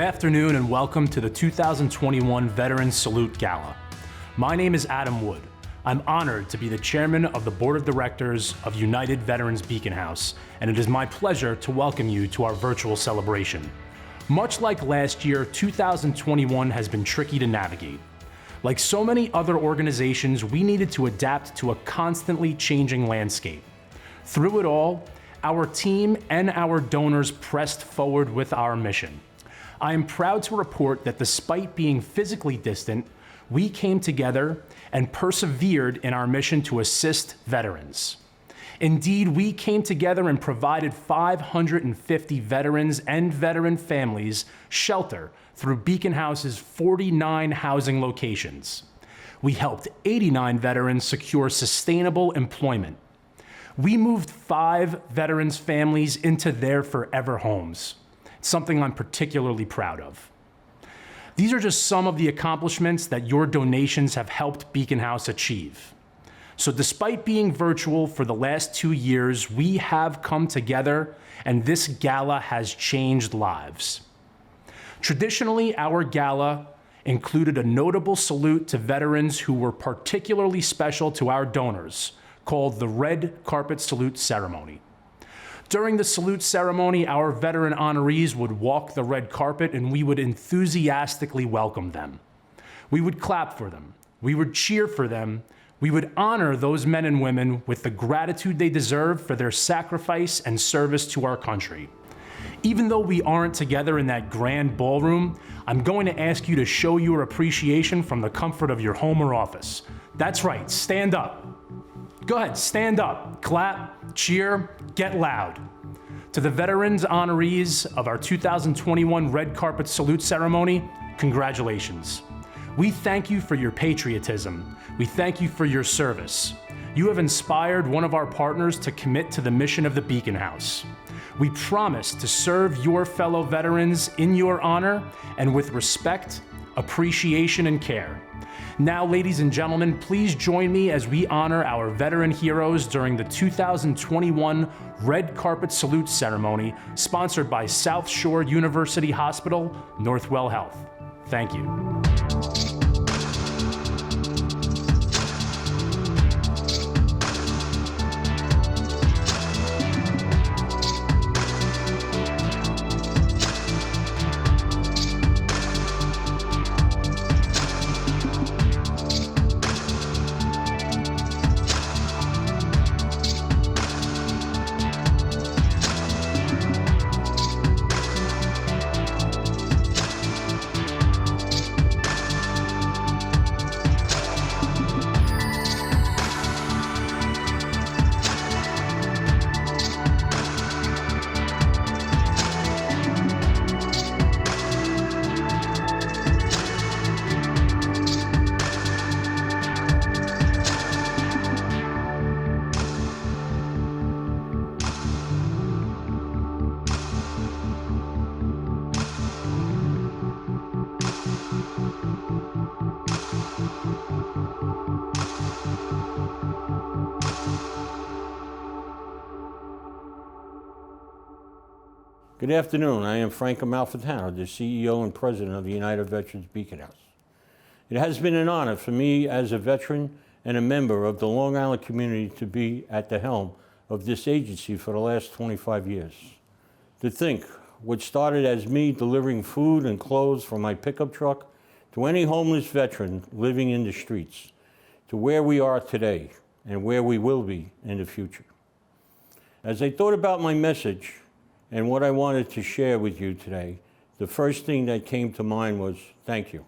afternoon and welcome to the 2021 Veterans Salute Gala. My name is Adam Wood. I'm honored to be the chairman of the board of directors of United Veterans Beacon House, and it is my pleasure to welcome you to our virtual celebration. Much like last year, 2021 has been tricky to navigate. Like so many other organizations, we needed to adapt to a constantly changing landscape. Through it all, our team and our donors pressed forward with our mission. I am proud to report that despite being physically distant, we came together and persevered in our mission to assist veterans. Indeed, we came together and provided 550 veterans and veteran families shelter through Beacon House's 49 housing locations. We helped 89 veterans secure sustainable employment. We moved 5 veterans' families into their forever homes, something I'm particularly proud of. These are just some of the accomplishments that your donations have helped Beacon House achieve. So despite being virtual for the last 2 years, we have come together and this gala has changed lives. Traditionally, our gala included a notable salute to veterans who were particularly special to our donors, called the Red Carpet Salute Ceremony. During the salute ceremony, our veteran honorees would walk the red carpet and we would enthusiastically welcome them. We would clap for them. We would cheer for them. We would honor those men and women with the gratitude they deserve for their sacrifice and service to our country. Even though we aren't together in that grand ballroom, I'm going to ask you to show your appreciation from the comfort of your home or office. That's right, stand up. Go ahead, stand up, clap, cheer, get loud. To the veterans honorees of our 2021 Red Carpet Salute Ceremony, congratulations. We thank you for your patriotism. We thank you for your service. You have inspired one of our partners to commit to the mission of the Beacon House. We promise to serve your fellow veterans in your honor and with respect, appreciation, and care. Now, ladies and gentlemen, please join me as we honor our veteran heroes during the 2021 Red Carpet Salute Ceremony, sponsored by South Shore University Hospital, Northwell Health. Thank you. Good afternoon. I am Frank Amalfitano, the CEO and President of the United Veterans Beacon House. It has been an honor for me as a veteran and a member of the Long Island community to be at the helm of this agency for the last 25 years. To think, what started as me delivering food and clothes from my pickup truck to any homeless veteran living in the streets, to where we are today and where we will be in the future. As I thought about my message, and what I wanted to share with you today, the first thing that came to mind was thank you.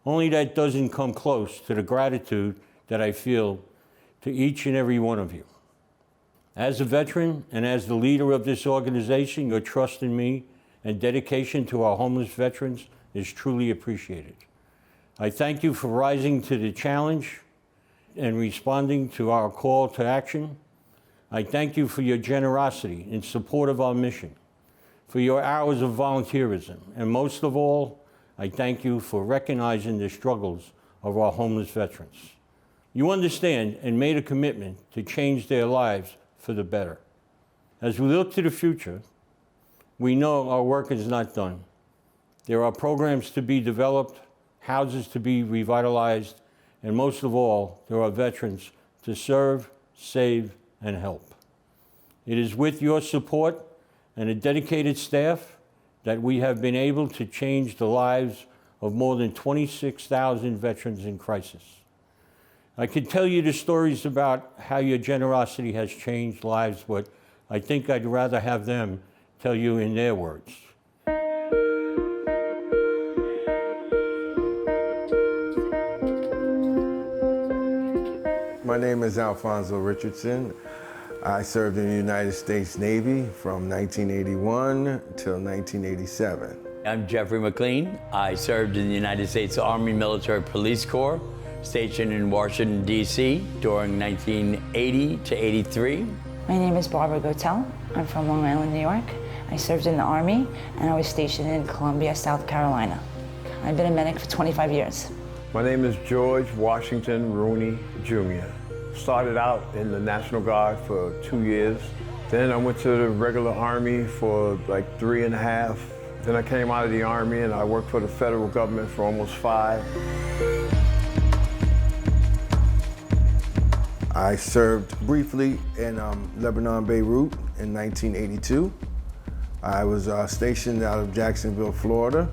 Only that doesn't come close to the gratitude that I feel to each and every one of you. As a veteran and as the leader of this organization, your trust in me and dedication to our homeless veterans is truly appreciated. I thank you for rising to the challenge and responding to our call to action. I thank you for your generosity in support of our mission, for your hours of volunteerism, and most of all, I thank you for recognizing the struggles of our homeless veterans. You understand and made a commitment to change their lives for the better. As we look to the future, we know our work is not done. There are programs to be developed, houses to be revitalized, and most of all, there are veterans to serve, save, and help. It is with your support and a dedicated staff that we have been able to change the lives of more than 26,000 veterans in crisis. I could tell you the stories about how your generosity has changed lives, but I think I'd rather have them tell you in their words. My name is Alfonso Richardson. I served in the United States Navy from 1981 till 1987. I'm Jeffrey McLean. I served in the United States Army Military Police Corps, stationed in Washington, D.C. during 1980 to 83. My name is Barbara Gotel. I'm from Long Island, New York. I served in the Army, and I was stationed in Columbia, South Carolina. I've been a medic for 25 years. My name is George Washington Rooney, Jr. Started out in the National Guard for 2 years. Then I went to the regular Army for like 3.5. Then I came out of the Army and I worked for the federal government for almost 5. I served briefly in Lebanon, Beirut in 1982. I was stationed out of Jacksonville, Florida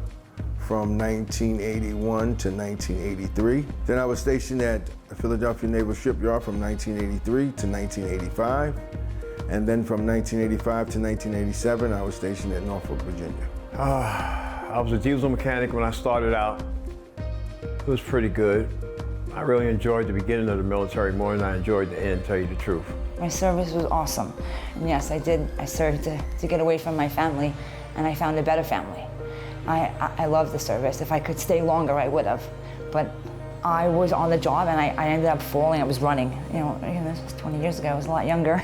from 1981 to 1983. Then I was stationed at the Philadelphia Naval Shipyard from 1983 to 1985. And then from 1985 to 1987, I was stationed at Norfolk, Virginia. I was a diesel mechanic when I started out. It was pretty good. I really enjoyed the beginning of the military more than I enjoyed the end, to tell you the truth. My service was awesome. And yes, I did. I served to get away from my family, and I found a better family. I love the service. If I could stay longer, I would have. But I was on the job, and I ended up falling. I was running. You know, this was 20 years ago. I was a lot younger.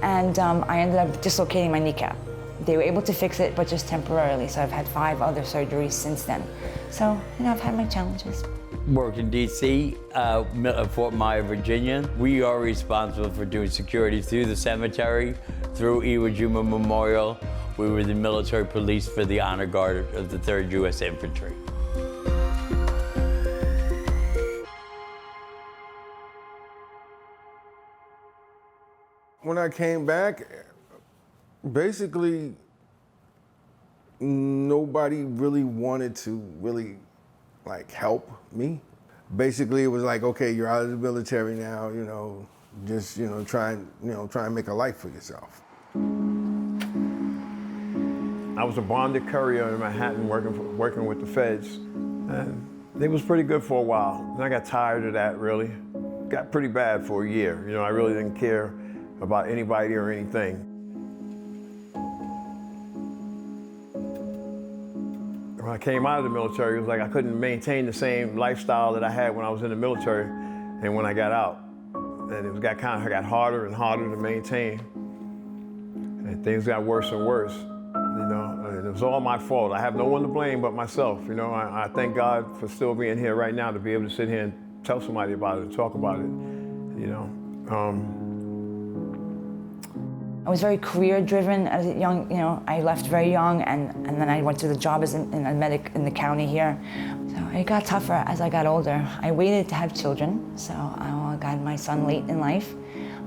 And I ended up dislocating my kneecap. They were able to fix it, but just temporarily. So I've had 5 other surgeries since then. So, you know, I've had my challenges. Worked in D.C., Fort Myer, Virginia. We are responsible for doing security through the cemetery, through Iwo Jima Memorial. We were the military police for the Honor Guard of the 3rd U.S. Infantry. When I came back, basically, nobody really wanted to help me. Basically, it was like, okay, you're out of the military now, just, try and make a life for yourself. I was a bonded courier in Manhattan working with the feds. And it was pretty good for a while. And I got tired of that, really. Got pretty bad for a year. I really didn't care about anybody or anything. When I came out of the military, it was like I couldn't maintain the same lifestyle that I had when I was in the military and when I got out. And it got harder and harder to maintain. And things got worse and worse, And it was all my fault. I have no one to blame but myself, I thank God for still being here right now to be able to sit here and tell somebody about it and talk about it, I was very career-driven as a young, I left very young, and then I went to the job as a medic in the county here. So it got tougher as I got older. I waited to have children, so I got my son late in life.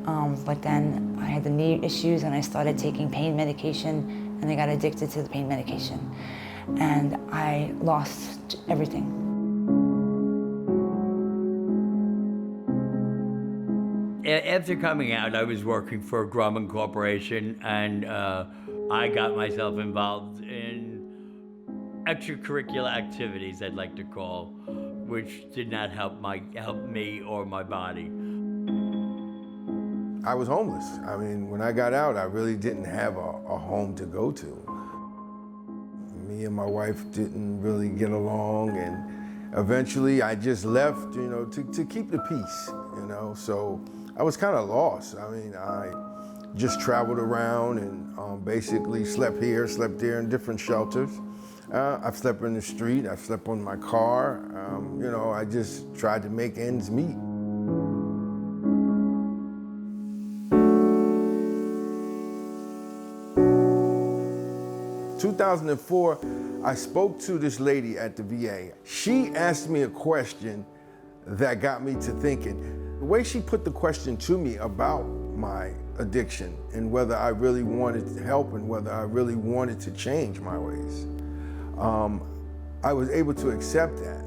But then I had the knee issues, and I started taking pain medication, and I got addicted to the pain medication. And I lost everything. After coming out, I was working for Grumman Corporation, and I got myself involved in extracurricular activities, I'd like to call, which did not help me or my body. I was homeless. I mean, when I got out, I really didn't have a home to go to. Me and my wife didn't really get along, and eventually I just left, to keep the peace, So I was kind of lost. I mean, I just traveled around and basically slept here, slept there in different shelters. I've slept in the street, I've slept on my car. I just tried to make ends meet. 2004, I spoke to this lady at the VA. She asked me a question that got me to thinking. The way she put the question to me about my addiction and whether I really wanted to help and whether I really wanted to change my ways, I was able to accept that.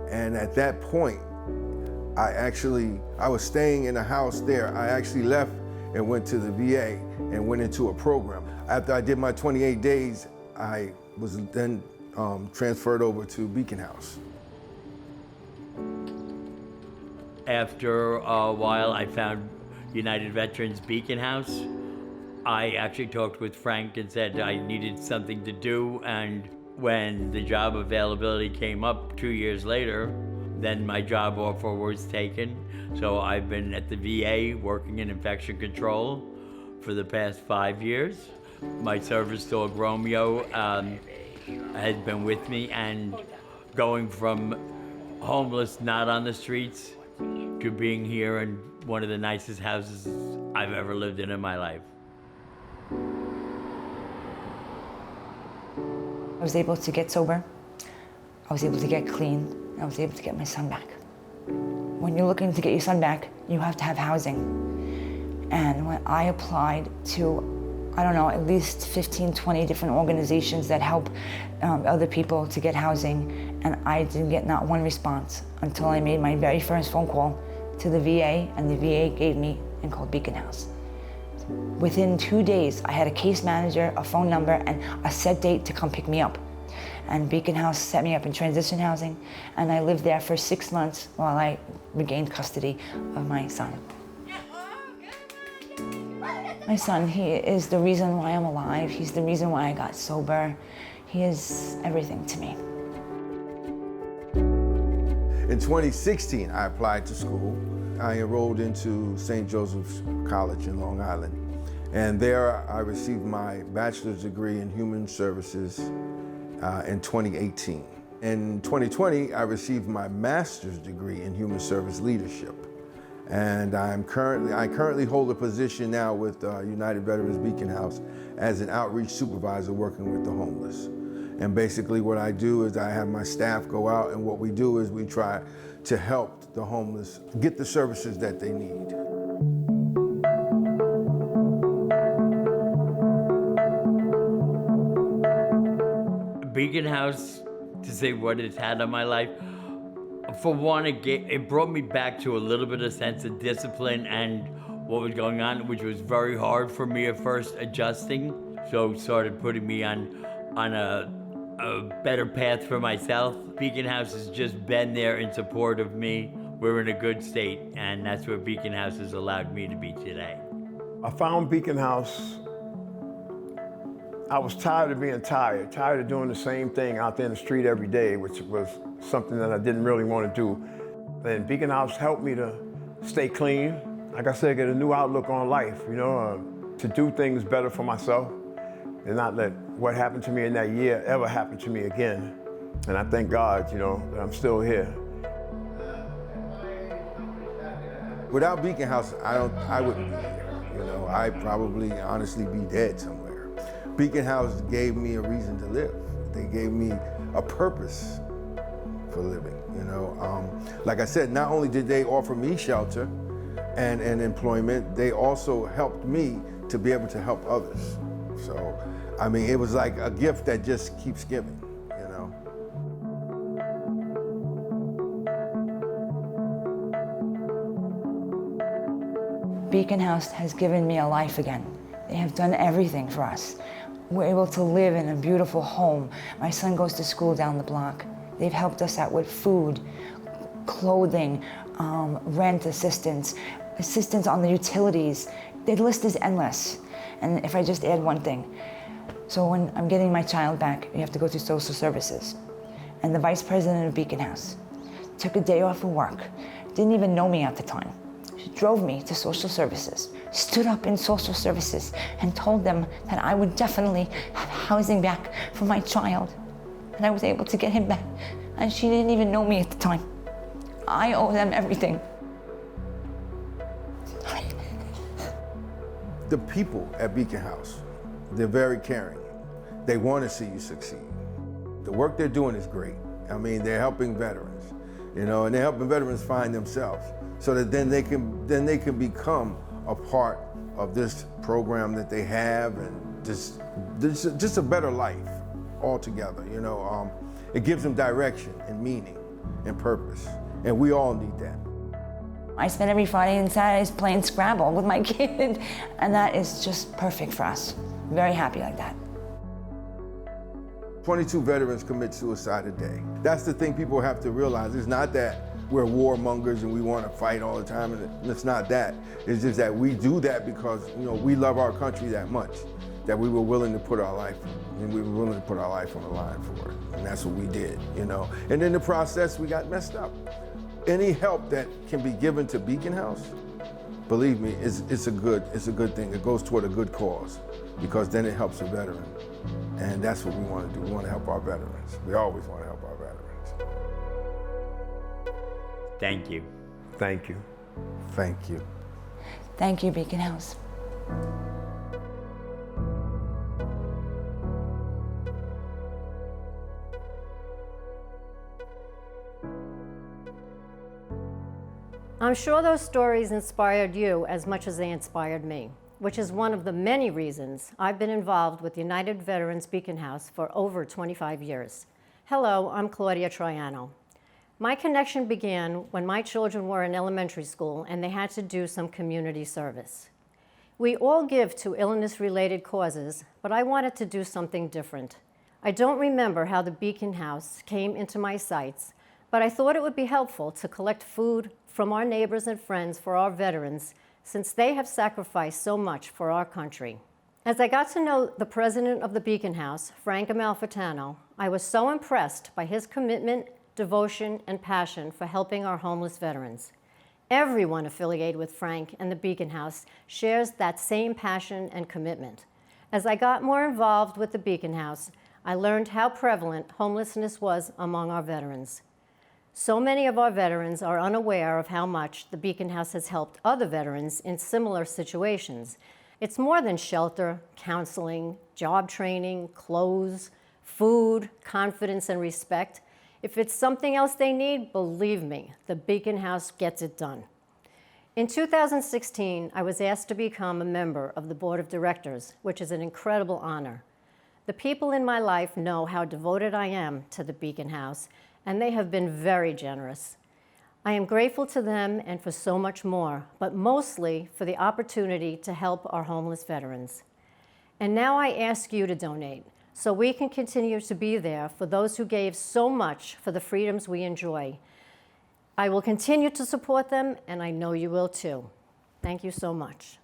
And at that point, I was staying in a house there. I actually left and went to the VA and went into a program. After I did my 28 days, I was then transferred over to Beacon House. After a while, I found United Veterans Beacon House. I actually talked with Frank and said I needed something to do, and when the job availability came up 2 years later, then my job offer was taken. So I've been at the VA working in infection control for the past 5 years. My service dog Romeo has been with me, and going from homeless, not on the streets, to being here in one of the nicest houses I've ever lived in my life. I was able to get sober. I was able to get clean. I was able to get my son back. When you're looking to get your son back, you have to have housing. And when I applied to, I don't know, at least 15, 20 different organizations that help other people to get housing, and I didn't get not one response until I made my very first phone call to the VA, and the VA gave me and called Beacon House. Within 2 days, I had a case manager, a phone number, and a set date to come pick me up. And Beacon House set me up in transition housing, and I lived there for 6 months while I regained custody of my son. My son, he is the reason why I'm alive. He's the reason why I got sober. He is everything to me. In 2016, I applied to school. I enrolled into St. Joseph's College in Long Island. And there I received my bachelor's degree in human services in 2018. In 2020, I received my master's degree in human service leadership. And I currently hold a position now with United Veterans Beacon House as an outreach supervisor working with the homeless. And basically what I do is I have my staff go out, and what we do is we try to help the homeless get the services that they need. Beacon House, to say what it's had on my life, for one, it brought me back to a little bit of sense of discipline and what was going on, which was very hard for me at first adjusting. So it started putting me on a better path for myself. Beacon House has just been there in support of me. We're in a good state, and that's what Beacon House has allowed me to be today. I found Beacon House. I was tired of being tired of doing the same thing out there in the street every day, which was something that I didn't really want to do. And Beacon House helped me to stay clean. Like I said, get a new outlook on life, you know, to do things better for myself and not let what happened to me in that year ever happen to me again. And I thank God, you know, that I'm still here. Without Beacon House, I wouldn't be here. You know, I'd probably honestly be dead somewhere. Beacon House gave me a reason to live. They gave me a purpose for living, you know. Like I said, not only did they offer me shelter and employment, they also helped me to be able to help others. So, I mean, it was like a gift that just keeps giving, you know. Beacon House has given me a life again. They have done everything for us. We're able to live in a beautiful home. My son goes to school down the block. They've helped us out with food, clothing, rent assistance, assistance on the utilities. The list is endless. And if I just add one thing, so when I'm getting my child back, you have to go through social services. And the vice president of Beacon House took a day off of work, didn't even know me at the time. She drove me to social services, stood up in social services and told them that I would definitely have housing back for my child. And I was able to get him back. And she didn't even know me at the time. I owe them everything. The people at Beacon House, they're very caring. They want to see you succeed. The work they're doing is great. I mean, they're helping veterans, you know, and they're helping veterans find themselves so that then they can become a part of this program that they have, and just a better life altogether, you know. It gives them direction and meaning and purpose, and we all need that. I spend every Friday and Saturdays playing Scrabble with my kid, and that is just perfect for us. Very happy like that. 22 veterans commit suicide a day. That's the thing people have to realize. It's not that we're warmongers and we want to fight all the time, and it's not that. It's just that we do that because, you know, we love our country that much, that we were willing to put our life, and we were willing to put our life on the line for it. And that's what we did, you know. And in the process, we got messed up. Any help that can be given to Beacon House, believe me, it's a good thing. It goes toward a good cause, because then it helps a veteran. And that's what we want to do. We want to help our veterans. We always want to help our veterans. Thank you. Thank you. Thank you. Thank you, Beacon House. I'm sure those stories inspired you as much as they inspired me, which is one of the many reasons I've been involved with United Veterans Beacon House for over 25 years. Hello, I'm Claudia Troiano. My connection began when my children were in elementary school and they had to do some community service. We all give to illness-related causes, but I wanted to do something different. I don't remember how the Beacon House came into my sights, but I thought it would be helpful to collect food from our neighbors and friends for our veterans, since they have sacrificed so much for our country. As I got to know the president of the Beacon House, Frank Amalfitano, I was so impressed by his commitment, devotion, and passion for helping our homeless veterans. Everyone affiliated with Frank and the Beacon House shares that same passion and commitment. As I got more involved with the Beacon House, I learned how prevalent homelessness was among our veterans. So many of our veterans are unaware of how much the Beacon House has helped other veterans in similar situations. It's more than shelter, counseling, job training, clothes, food, confidence, and respect. If it's something else they need, believe me, the Beacon House gets it done. In 2016, I was asked to become a member of the board of directors, which is an incredible honor. The people in my life know how devoted I am to the Beacon House, and they have been very generous. I am grateful to them and for so much more, but mostly for the opportunity to help our homeless veterans. And now I ask you to donate, so we can continue to be there for those who gave so much for the freedoms we enjoy. I will continue to support them, and I know you will too. Thank you so much.